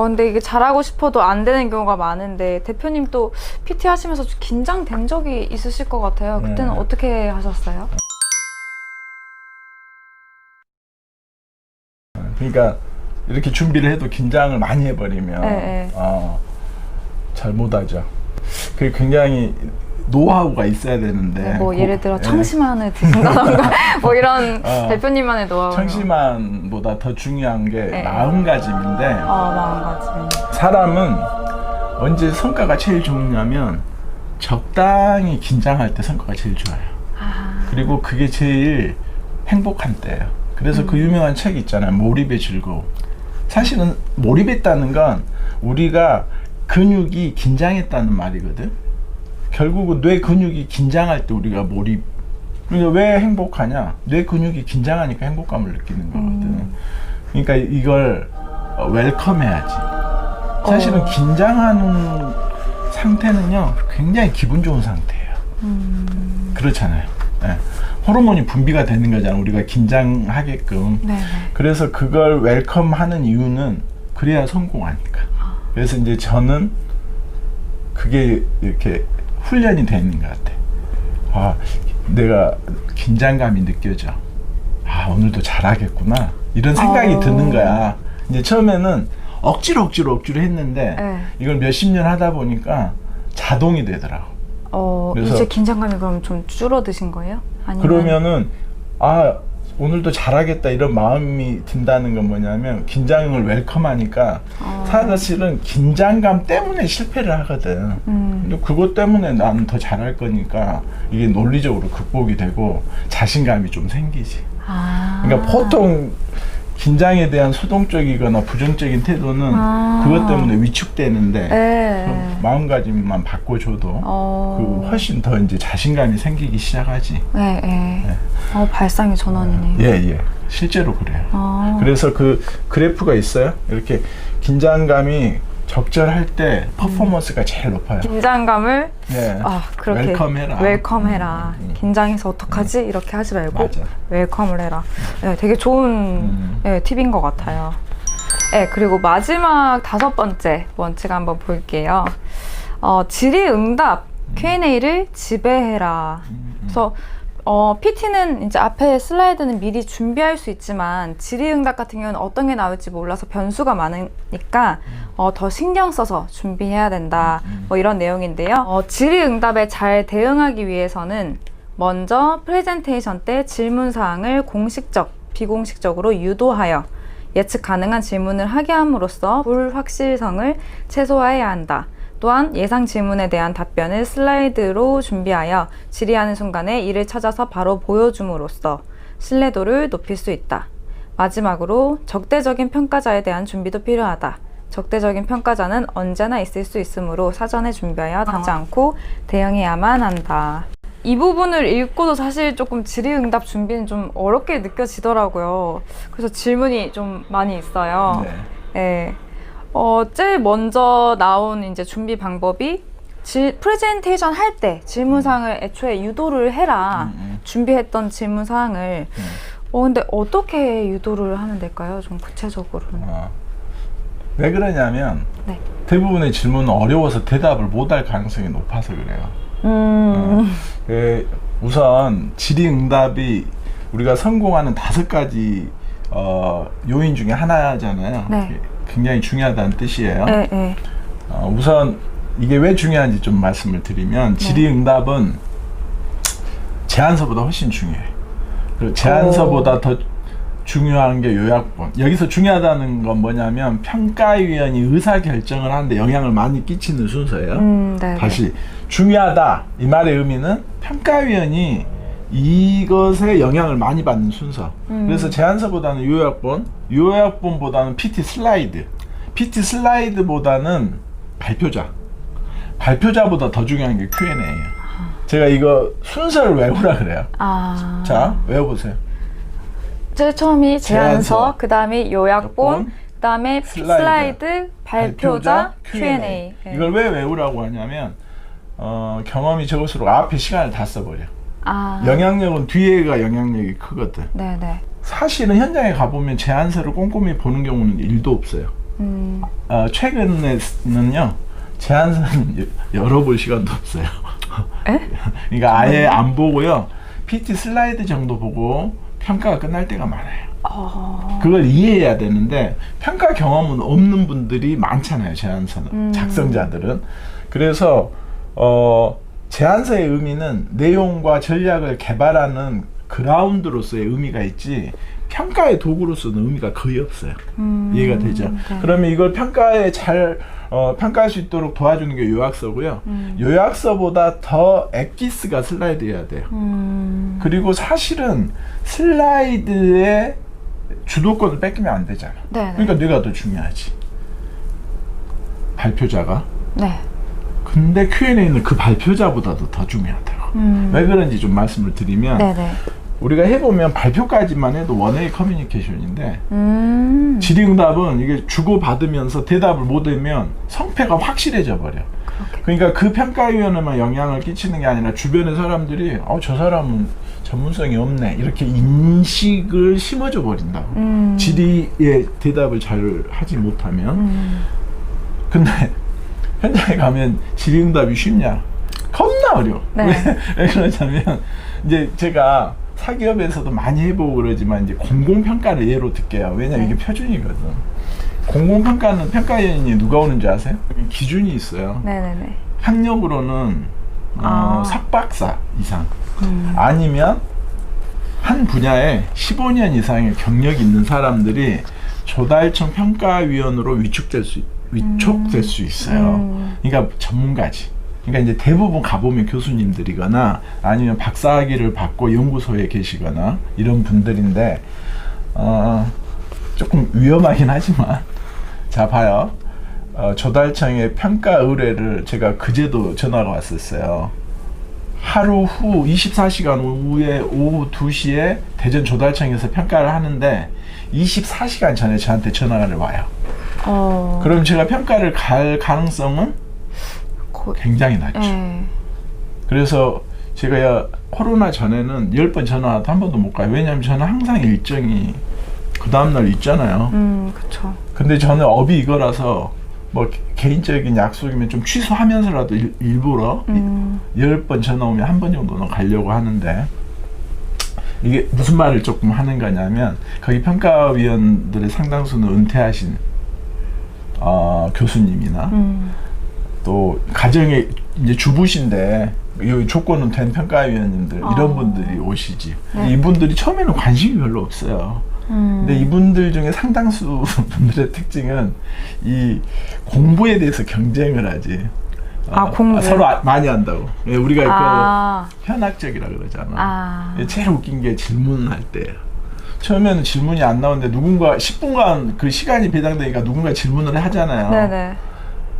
근데 이게 잘하고 싶어도 안 되는 경우가 많은데 대표님 또 PT 하시면서 긴장된 적이 있으실 것 같아요. 그때는 네. 어떻게 하셨어요? 그러니까 이렇게 준비를 해도 긴장을 많이 해버리면 네. 잘 못하죠. 그게 굉장히 노하우가 있어야 되는데 네, 뭐 예를 들어 청심환을 드신다던가 뭐 이런 대표님만의 노하우. 청심환보다 더 중요한 게 네. 마음가짐인데 마음가짐. 사람은 언제 성과가 제일 좋냐면 적당히 긴장할 때 성과가 제일 좋아요. 그리고 그게 제일 행복한 때예요. 그래서 그 유명한 책 있잖아요. 몰입의 즐거움. 사실은 몰입했다는 건 우리가 근육이 긴장했다는 말이거든. 결국은 뇌 근육이 긴장할 때 우리가 몰입. 그러니까 왜 행복하냐? 뇌 근육이 긴장하니까 행복감을 느끼는 거거든. 그러니까 이걸 웰컴해야지. 사실은 긴장하는 상태는요 굉장히 기분 좋은 상태예요. 그렇잖아요. 네. 호르몬이 분비가 되는 거잖아. 우리가 긴장하게끔. 네네. 그래서 그걸 웰컴하는 이유는 그래야 성공하니까. 그래서 이제 저는 그게 이렇게 훈련이 되는 것 같아. 내가 긴장감이 느껴져. 오늘도 잘하겠구나. 이런 생각이 드는 거야. 이제 처음에는 억지로 했는데 네. 이걸 몇십 년 하다 보니까 자동이 되더라고. 그래서 이제 긴장감이 그럼 좀 줄어드신 거예요? 아니면... 그러면은 오늘도 잘하겠다 이런 마음이 든다는 건 뭐냐면 긴장을 웰컴하니까 사실은 긴장감 때문에 실패를 하거든. 근데 그것 때문에 나는 더 잘할 거니까 이게 논리적으로 극복이 되고 자신감이 좀 생기지. 그러니까 보통 긴장에 대한 수동적이거나 부정적인 태도는 그것 때문에 위축되는데 그 마음가짐만 바꿔줘도 그 훨씬 더 이제 자신감이 생기기 시작하지. 네. 발상의 전환이네요. 예. 실제로 그래요. 그래서 그 그래프가 있어요. 이렇게 긴장감이 적절할 때 퍼포먼스가 제일 높아요. 긴장감을 네. 그렇게 웰컴해라. 긴장해서 어떡하지? 이렇게 하지 말고 맞아. 웰컴을 해라. 네, 되게 좋은 팁인 것 같아요. 네, 그리고 마지막 5번째 원칙 한번 볼게요. 질의응답 Q&A를 지배해라. 그래서 PT는 이제 앞에 슬라이드는 미리 준비할 수 있지만 질의응답 같은 경우는 어떤 게 나올지 몰라서 변수가 많으니까 더 신경 써서 준비해야 된다. 뭐 이런 내용인데요. 질의응답에 잘 대응하기 위해서는 먼저 프레젠테이션 때 질문사항을 공식적, 비공식적으로 유도하여 예측 가능한 질문을 하게 함으로써 불확실성을 최소화해야 한다. 또한 예상 질문에 대한 답변을 슬라이드로 준비하여 질의하는 순간에 이를 찾아서 바로 보여줌으로써 신뢰도를 높일 수 있다. 마지막으로 적대적인 평가자에 대한 준비도 필요하다. 적대적인 평가자는 언제나 있을 수 있으므로 사전에 준비하여 당하지 않고 대응해야만 한다. 이 부분을 읽고도 사실 조금 질의응답 준비는 좀 어렵게 느껴지더라고요. 그래서 질문이 좀 많이 있어요. 네. 제일 먼저 나온 이제 준비 방법이 프레젠테이션 할 때 질문사항을 애초에 유도를 해라. 준비했던 질문사항을. 근데 어떻게 유도를 하면 될까요? 좀 구체적으로는. 왜 그러냐면 대부분의 질문은 어려워서 대답을 못할 가능성이 높아서 그래요. 우선 질의응답이 우리가 성공하는 5가지 요인 중에 하나잖아요. 네. 굉장히 중요하다는 뜻이에요. 네. 우선 이게 왜 중요한지 좀 말씀을 드리면 질의응답은 제안서보다 훨씬 중요해요. 그리고 제안서보다 더 중요한 게 요약본. 여기서 중요하다는 건 뭐냐면 평가위원이 의사결정을 하는데 영향을 많이 끼치는 순서예요. 다시 중요하다 이 말의 의미는 평가위원이 이것에 영향을 많이 받는 순서. 그래서 제안서보다는 요약본보다는 PT 슬라이드보다는 발표자보다 더 중요한 게 Q&A예요. 제가 이거 순서를 외우라 그래요. 자, 외워보세요. 제일 처음이 제안서, 그 다음에 요약본, 그 다음에 슬라이드, 발표자, Q&A. 이걸 왜 외우라고 하냐면 경험이 적을수록 앞에 시간을 다 써버려. 영향력은 뒤에가 영향력이 크거든. 네네. 사실은 현장에 가보면 제안서를 꼼꼼히 보는 경우는 1도 없어요. 최근에는요, 제안서는 열어볼 시간도 없어요. 에? 그러니까 아예 안 보고요, PT 슬라이드 정도 보고 평가가 끝날 때가 많아요. 그걸 이해해야 되는데 평가 경험은 없는 분들이 많잖아요. 제안서는 작성자들은. 그래서 제안서의 의미는 내용과 전략을 개발하는 그라운드로서의 의미가 있지 평가의 도구로서는 의미가 거의 없어요. 이해가 되죠? 네. 그러면 이걸 평가에 잘 평가할 수 있도록 도와주는 게 요약서고요. 요약서보다 더 엑기스가 슬라이드여야 돼요. 그리고 사실은 슬라이드의 주도권을 뺏기면 안 되잖아. 네네. 그러니까 내가 더 중요하지. 발표자가. 네. 근데 Q&A는 그 발표자보다도 더 중요하다고. 왜 그런지 좀 말씀을 드리면 네네. 우리가 해보면 발표까지만 해도 원웨이 커뮤니케이션인데 질의응답은 이게 주고받으면서 대답을 못하면 성패가 확실해져 버려. 그러니까 그 평가위원회만 영향을 끼치는 게 아니라 주변의 사람들이 저 사람은 전문성이 없네 이렇게 인식을 심어줘 버린다고. 질의에 대답을 잘 하지 못하면. 근데 현장에 가면 질의응답이 쉽냐? 겁나 어려워. 네. 왜 그러냐면 이제 제가 사기업에서도 많이 해보고 그러지만 이제 공공평가를 예로 들게요. 왜냐면 이게 표준이거든. 공공평가는 평가위원이 누가 오는 줄 아세요? 기준이 있어요. 네네네. 학력으로는 석박사 이상 아니면 한 분야에 15년 이상의 경력이 있는 사람들이 조달청 평가위원으로 위촉될 수 있어요. 그러니까 전문가지. 그러니까 이제 대부분 가보면 교수님들이거나 아니면 박사학위를 받고 연구소에 계시거나 이런 분들인데 조금 위험하긴 하지만 자 봐요. 조달청의 평가 의뢰를 제가 그제도 전화가 왔었어요. 하루 후 24시간 후에 오후 2시에 대전 조달청에서 평가를 하는데 24시간 전에 저한테 전화가 와요. 그럼 제가 평가를 갈 가능성은 굉장히 낮죠. 그래서 제가 코로나 전에는 10번 전화도 한 번도 못 가요. 왜냐하면 저는 항상 일정이 그 다음날 있잖아요. 그쵸. 근데 저는 업이 이거라서 뭐 개인적인 약속이면 좀 취소하면서라도 일부러 10번 전화 오면 한 번 정도는 가려고 하는데 이게 무슨 말을 조금 하는 거냐면 거기 평가위원들의 상당수는 은퇴하신 교수님이나 또 가정의 이제 주부신데 이 조건은 된 평가위원님들 이런 분들이 오시지. 이분들이 처음에는 관심이 별로 없어요. 근데 이분들 중에 상당수 분들의 특징은 이 공부에 대해서 경쟁을 하지. 공부. 서로 많이 한다고. 우리가 그 현학적이라 그러잖아. 제일 웃긴 게 질문할 때예요. 처음에는 질문이 안 나오는데 누군가 10분간 그 시간이 배당되니까 누군가 질문을 하잖아요. 네네.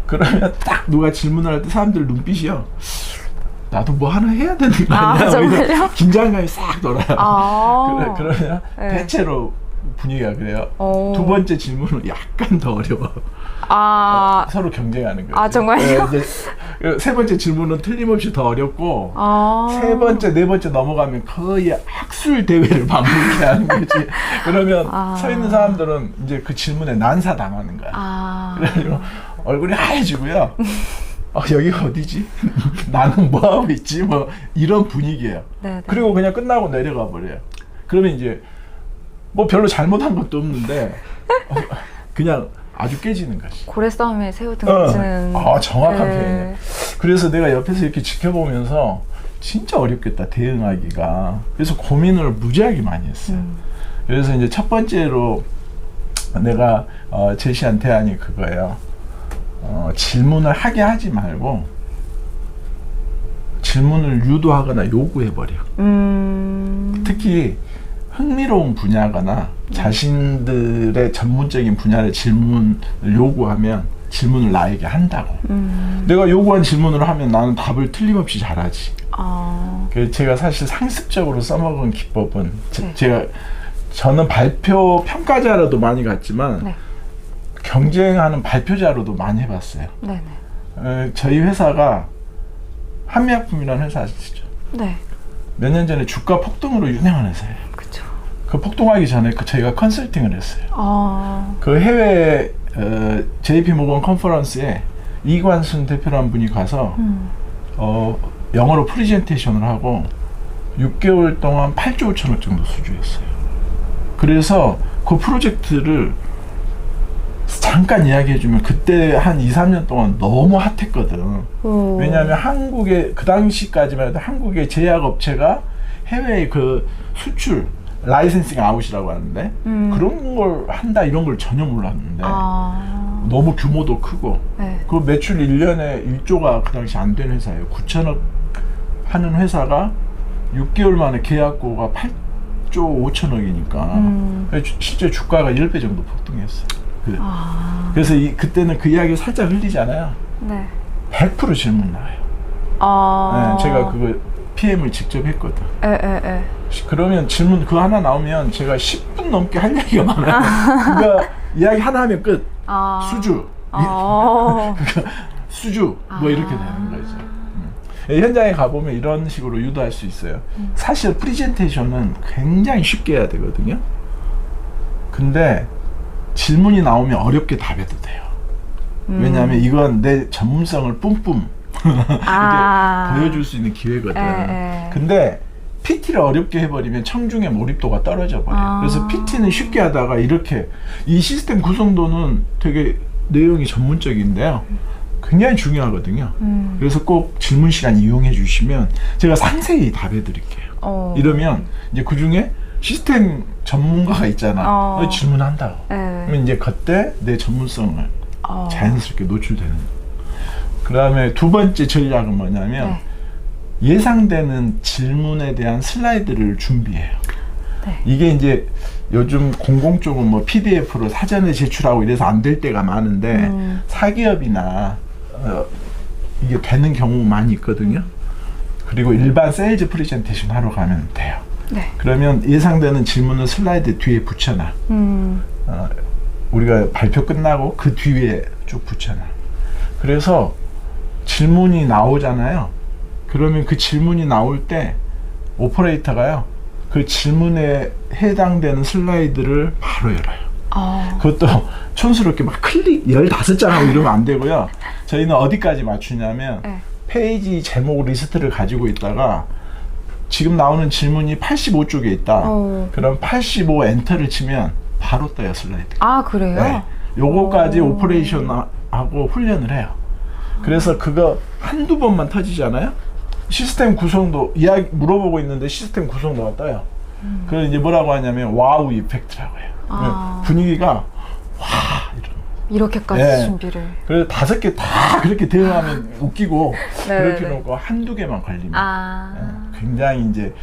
그러면 딱 누가 질문을 할 때 사람들 눈빛이요. 나도 뭐 하나 해야 되는 거 아니야? 정말요? 긴장감이 싹 돌아요. 그러면 네. 대체로 분위기가 그래요. 두 번째 질문은 약간 더 어려워. 서로 경쟁하는 거예요. 정말요? 네, 세 번째 질문은 틀림없이 더 어렵고 세 번째, 네 번째 넘어가면 거의 학술 대회를 반복해 하는 거지. 그러면 서 있는 사람들은 이제 그 질문에 난사 당하는 거야. 그래가지고 얼굴이 하얘지고요. 여기가 어디지? 나는 뭐 하고 있지? 뭐 이런 분위기예요. 네네. 그리고 그냥 끝나고 내려가 버려요. 그러면 이제 뭐 별로 잘못한 것도 없는데 그냥 아주 깨지는 거지. 고래 싸움에 새우 등지는. 정확한 표현이에요. 그래서 내가 옆에서 이렇게 지켜보면서 진짜 어렵겠다 대응하기가. 그래서 고민을 무지하게 많이 했어요. 그래서 이제 첫 번째로 내가 제시한 대안이 그거예요. 질문을 하게 하지 말고 질문을 유도하거나 요구해버려. 특히 흥미로운 분야거나 자신들의 전문적인 분야의 질문을 요구하면 질문을 나에게 한다고. 내가 요구한 질문을 하면 나는 답을 틀림없이 잘하지. 그래서 제가 사실 상습적으로 써먹은 기법은 저는 발표 평가자로도 많이 갔지만 경쟁하는 발표자로도 많이 해봤어요. 저희 회사가 한미약품이라는 회사 아시죠? 네. 몇 년 전에 주가 폭등으로 유명한 회사예요. 그쵸. 그 폭동하기 전에 저희가 컨설팅을 했어요. 그 해외 JP 모건 컨퍼런스에 이관순 대표라는 분이 가서 영어로 프레젠테이션을 하고 6개월 동안 8조 5천억 정도 수주했어요. 그래서 그 프로젝트를 잠깐 이야기해주면 그때 한 2, 3년 동안 너무 핫했거든. 왜냐하면 한국의 그 당시까지만 해도 한국의 제약업체가 해외에 그 수출 라이센싱 아웃이라고 하는데 그런 걸 한다 이런 걸 전혀 몰랐는데 너무 규모도 크고 네. 그 매출 1년에 1조가 그 당시 안 된 회사예요. 9천억 하는 회사가 6개월 만에 계약고가 8조 5천억이니까 실제 주가가 10배 정도 폭등했어요. 그래서 그때는 그 이야기 살짝 흘리잖아요. 네. 100% 질문 나와요. 네, 제가 그거 PM을 직접 했거든. 그러면 질문 그거 하나 나오면 제가 10분 넘게 할 얘기가 많아요. 그러니까 이야기 하나 하면 끝. 수주. 수주. 뭐 이렇게 되는 거죠. 현장에 가보면 이런 식으로 유도할 수 있어요. 사실 프레젠테이션은 굉장히 쉽게 해야 되거든요. 근데 질문이 나오면 어렵게 답해도 돼요. 왜냐하면 이건 내 전문성을 뿜뿜 이렇게 보여줄 수 있는 기회거든. 근데 PT를 어렵게 해버리면 청중의 몰입도가 떨어져 버려요. 그래서 PT는 쉽게 하다가 이렇게 이 시스템 구성도는 되게 내용이 전문적인데요. 굉장히 중요하거든요. 그래서 꼭 질문 시간 이용해 주시면 제가 상세히 답해 드릴게요. 이러면 이제 그 중에 시스템 전문가가 있잖아. 질문한다고. 그러면 이제 그때 내 전문성을 자연스럽게 노출되는 거예요. 그 다음에 두 번째 전략은 뭐냐면 예상되는 질문에 대한 슬라이드를 준비해요. 이게 이제 요즘 공공 쪽은 뭐 PDF로 사전에 제출하고 이래서 안 될 때가 많은데 사기업이나 이게 되는 경우 많이 있거든요. 그리고 일반 세일즈 프레젠테이션 하러 가면 돼요. 그러면 예상되는 질문을 슬라이드 뒤에 붙여놔. 우리가 발표 끝나고 그 뒤에 쭉 붙여놔. 그래서 질문이 나오잖아요. 그러면 그 질문이 나올 때 오퍼레이터가요, 그 질문에 해당되는 슬라이드를 바로 열어요. 그것도 촌스럽게 막 클릭 15장 하고 이러면 안 되고요. 저희는 어디까지 맞추냐면 페이지 제목 리스트를 가지고 있다가 지금 나오는 질문이 85쪽에 있다. 그럼 85 엔터를 치면 바로 떠요, 슬라이드. 그래요? 네. 요거까지 오퍼레이션 하고 훈련을 해요. 그래서 그거 한두 번만 터지잖아요. 시스템 구성도 이야기 물어보고 있는데 시스템 구성도가 떠요. 그걸 이제 뭐라고 하냐면 와우 이펙트라고 해요. 분위기가 와 이렇게까지 준비를. 그래서 5개 다 그렇게 대응하면 웃기고 그럴 필요 없고 한두 개만 걸리면 굉장히 이제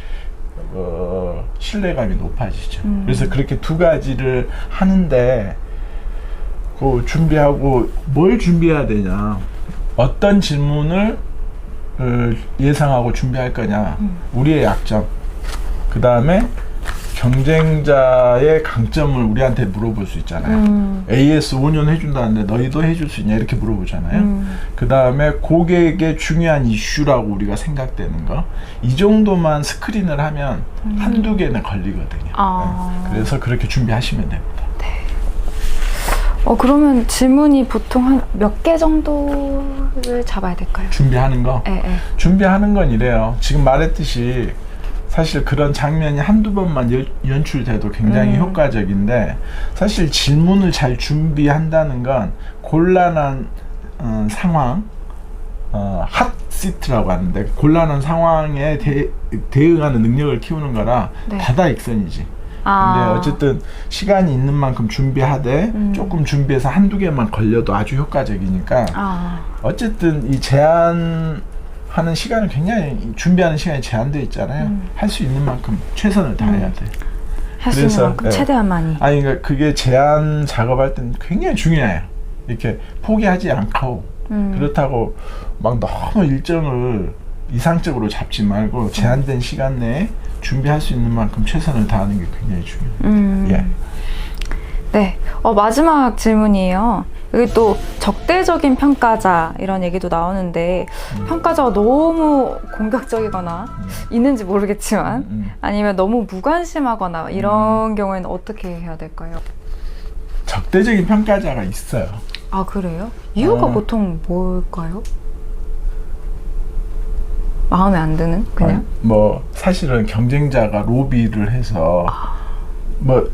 신뢰감이 높아지죠. 그래서 그렇게 두 가지를 하는데 그 준비하고 뭘 준비해야 되냐, 어떤 질문을 예상하고 준비할 거냐, 우리의 약점, 그 다음에 경쟁자의 강점을 우리한테 물어볼 수 있잖아요. AS 5년 해준다는데 너희도 해줄 수 있냐 이렇게 물어보잖아요. 그 다음에 고객의 중요한 이슈라고 우리가 생각되는 거, 이 정도만 스크린을 하면 한두 개는 걸리거든요. 그래서 그렇게 준비하시면 됩니다. 그러면 질문이 보통 한 몇 개 정도를 잡아야 될까요? 준비하는 거? 준비하는 건 이래요. 지금 말했듯이 사실 그런 장면이 한두 번만 연출돼도 굉장히 효과적인데, 사실 질문을 잘 준비한다는 건 곤란한 상황, 핫시트라고 하는데 곤란한 상황에 대응하는 능력을 키우는 거라 다다익선이지. 근데 어쨌든 시간이 있는 만큼 준비하되 조금 준비해서 한두 개만 걸려도 아주 효과적이니까 어쨌든 이 제한하는 시간은 굉장히, 준비하는 시간이 제한되어 있잖아요. 할 수 있는 만큼 최선을 다해야 돼. 할 수 있는 만큼 최대한 많이. 그러니까 그게 제한 작업할 때는 굉장히 중요해요. 이렇게 포기하지 않고 그렇다고 막 너무 일정을 이상적으로 잡지 말고 제한된 시간 내에 준비할 수 있는 만큼 최선을 다하는 게 굉장히 중요해요. 네. 마지막 질문이에요. 여기 또 적대적인 평가자 이런 얘기도 나오는데 평가자가 너무 공격적이거나 있는지 모르겠지만 아니면 너무 무관심하거나 이런 경우에는 어떻게 해야 될까요? 적대적인 평가자가 있어요. 아, 그래요? 이유가 보통 뭘까요? 마음에 안 드는? 그냥? 아니, 뭐 사실은 경쟁자가 로비를 해서 뭐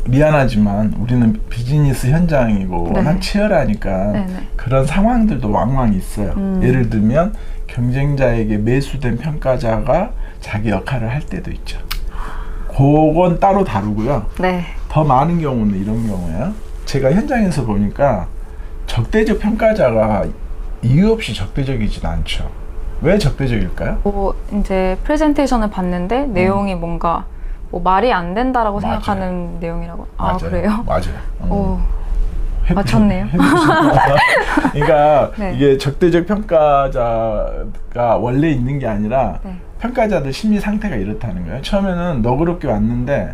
미안하지만 우리는 비즈니스 현장이고 네. 워낙 치열하니까 네네. 그런 상황들도 왕왕 있어요. 예를 들면 경쟁자에게 매수된 평가자가 자기 역할을 할 때도 있죠. 그건 따로 다루고요. 네. 더 많은 경우는 이런 경우예요. 제가 현장에서 보니까 적대적 평가자가 이유 없이 적대적이진 않죠. 왜 적대적일까요? 뭐 이제 프레젠테이션을 봤는데 내용이 뭔가 뭐 말이 안 된다라고 맞아요. 생각하는 내용이라고. 아, 맞아요. 그래요? 맞아요. 오, 맞췄네요. 그러니까 네. 이게 적대적 평가자가 원래 있는 게 아니라 네. 평가자들 심리 상태가 이렇다는 거예요. 처음에는 너그럽게 왔는데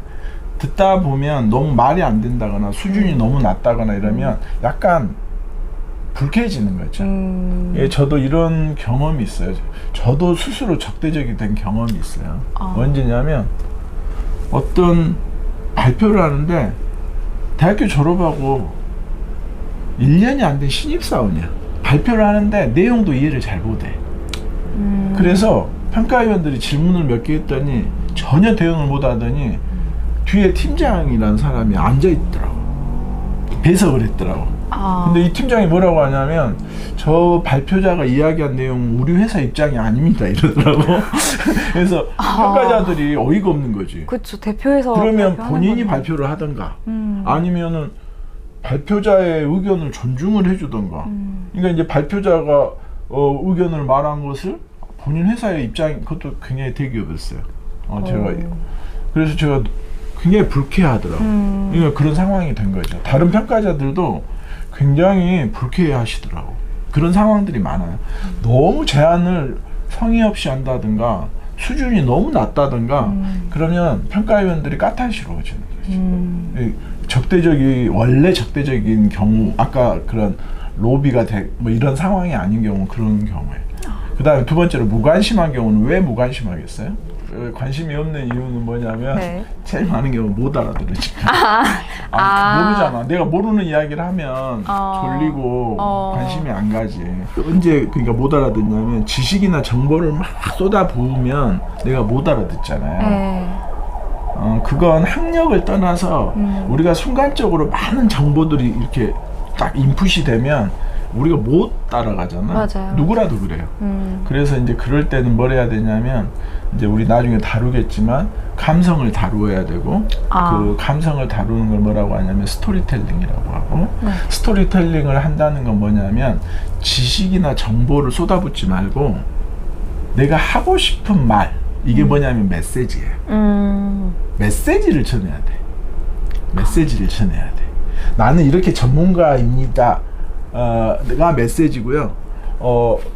듣다 보면 너무 말이 안 된다거나 수준이 너무 낮다거나 이러면 약간 불쾌해지는 거죠. 예, 저도 이런 경험이 있어요. 저도 스스로 적대적이 된 경험이 있어요. 언제냐면 어떤 발표를 하는데 대학교 졸업하고 1년이 안 된 신입사원이야. 발표를 하는데 내용도 이해를 잘 못해. 그래서 평가위원들이 질문을 몇 개 했더니 전혀 대응을 못 하더니 뒤에 팀장이라는 사람이 앉아있더라고. 배석을 했더라고. 근데 이 팀장이 뭐라고 하냐면 저 발표자가 이야기한 내용 우리 회사 입장이 아닙니다 이러더라고. 그래서 평가자들이 어이가 없는 거지. 그렇죠. 대표에서 그러면 발표하는 본인이 건데. 발표를 하던가 아니면은 발표자의 의견을 존중을 해주던가. 그러니까 이제 발표자가 의견을 말한 것을 본인 회사의 입장, 그것도 굉장히 대기업이었어요. 그래서 제가 굉장히 불쾌하더라고. 그러니까 그런 상황이 된 거죠. 다른 평가자들도 굉장히 불쾌해하시더라고. 그런 상황들이 많아요. 너무 제안을 성의 없이 한다든가 수준이 너무 낮다든가 그러면 평가위원들이 까탈스러워지는 거죠. 원래 적대적인 경우, 아까 그런 로비가 뭐 이런 상황이 아닌 경우, 그런 경우에. 그 다음에 두 번째로 무관심한 경우는 왜 무관심하겠어요? 관심이 없는 이유는 뭐냐면 네. 제일 많은 경우 못 알아들으니까. 모르잖아. 내가 모르는 이야기를 하면 졸리고 관심이 안 가지. 언제 그러니까 못 알아듣냐면 지식이나 정보를 막 쏟아 부으면 내가 못 알아듣잖아요. 네. 그건 학력을 떠나서 우리가 순간적으로 많은 정보들이 이렇게 딱 인풋이 되면 우리가 못 따라가잖아. 맞아요. 누구라도 그래요. 그래서 이제 그럴 때는 뭘 해야 되냐면 이제 우리 나중에 다루겠지만 감성을 다루어야 되고 그 감성을 다루는 걸 뭐라고 하냐면 스토리텔링이라고 하고 스토리텔링을 한다는 건 뭐냐면 지식이나 정보를 쏟아붓지 말고 내가 하고 싶은 말, 이게 뭐냐면 메시지예요. 메시지를 전해야 돼. 메시지를 전해야 돼. 나는 이렇게 전문가입니다. 가 메시지고요.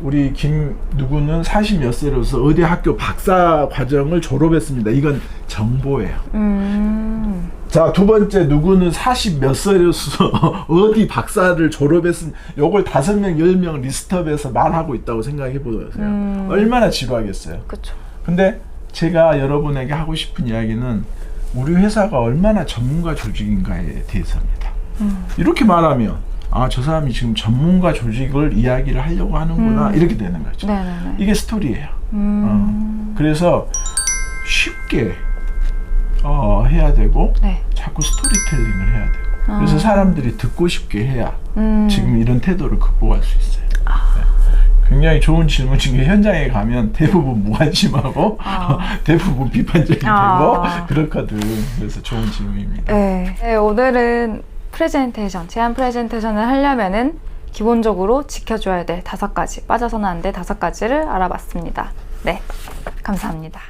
우리 김 누구는 40 몇 세로서 의대 학교 박사 과정을 졸업했습니다. 이건 정보예요. 자, 두 번째 누구는 40 몇 세로서 어디 박사를 졸업했습니다. 요걸 5명, 10명 리스트업해서 말하고 있다고 생각해 보세요. 얼마나 지루하겠어요. 그렇죠. 근데 제가 여러분에게 하고 싶은 이야기는 우리 회사가 얼마나 전문가 조직인가에 대해서입니다. 이렇게 말하면 저 사람이 지금 전문가 조직을 이야기를 하려고 하는구나 이렇게 되는 거죠. 네네네. 이게 스토리예요. 그래서 쉽게 해야 되고 자꾸 스토리텔링을 해야 되고 그래서 사람들이 듣고 싶게 해야 지금 이런 태도를 극복할 수 있어요. 네. 굉장히 좋은 질문인 게 현장에 가면 대부분 무관심하고 대부분 비판적이 되고 그렇거든. 그래서 좋은 질문입니다. 네, 오늘은 제안 프레젠테이션을 하려면은 기본적으로 지켜줘야 될 5가지, 빠져서는 안 될 5가지를 알아봤습니다. 네, 감사합니다.